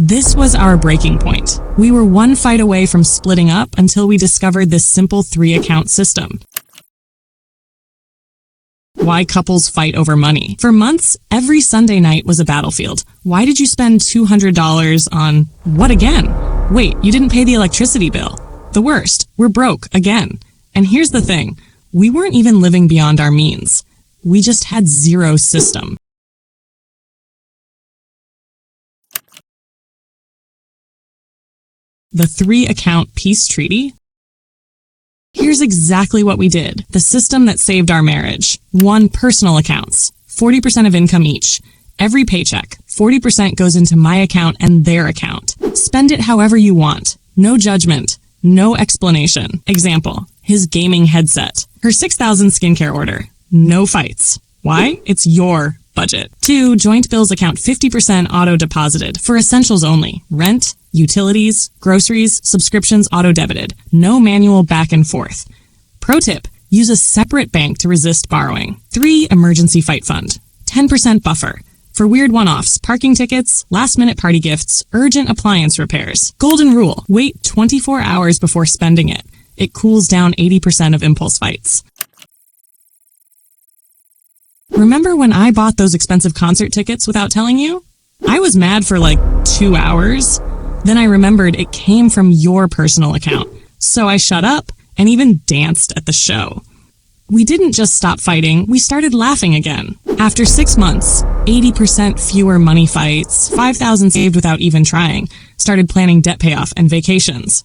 This was our breaking point. We were one fight away from splitting up until we discovered this simple 3-account system. Why couples fight over money. For months, every Sunday night was a battlefield. Why did you spend $200 on what again? Wait, you didn't pay the electricity bill. The worst, we're broke again. And here's the thing, we weren't even living beyond our means. We just had zero system. The 3-account peace treaty? Here's exactly what we did. The system that saved our marriage. 1. Personal accounts. 40% of income each. Every paycheck, 40% goes into my account and their account. Spend it however you want. No judgment. No explanation. Example, his gaming headset. Her 6,000 skincare order. No fights. Why? It's your budget. 2. Joint bills account 50% auto-deposited for essentials only. Rent, utilities, groceries, subscriptions auto-debited. No manual back and forth. Pro tip, use a separate bank to resist borrowing. 3. Emergency fight fund. 10% buffer. For weird one-offs, parking tickets, last-minute party gifts, urgent appliance repairs. Golden rule, wait 24 hours before spending it. It cools down 80% of impulse fights. Remember when I bought those expensive concert tickets without telling you? I was mad for like 2 hours. Then I remembered it came from your personal account. So I shut up and even danced at the show. We didn't just stop fighting, we started laughing again. After 6 months, 80% fewer money fights, 5,000 saved without even trying, started planning debt payoff and vacations.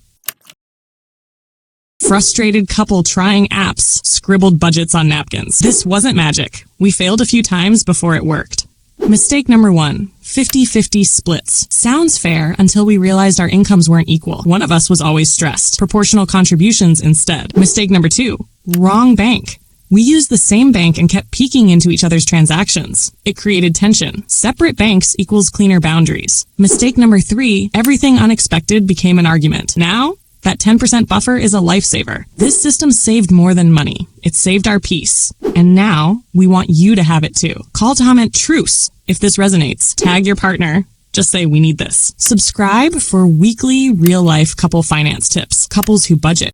Frustrated couple trying apps, scribbled budgets on napkins. This wasn't magic. We failed a few times before it worked. Mistake number 1, 50-50 splits. Sounds fair until we realized our incomes weren't equal. One of us was always stressed. Proportional contributions instead. Mistake number 2, wrong bank. We used the same bank and kept peeking into each other's transactions. It created tension. Separate banks equals cleaner boundaries. Mistake number 3, everything unexpected became an argument. Now, that 10% buffer is a lifesaver. This system saved more than money. It saved our peace. And now, we want you to have it too. Call to comment truce if this resonates. Tag your partner. Just say we need this. Subscribe for weekly real-life couple finance tips. Couples who budget.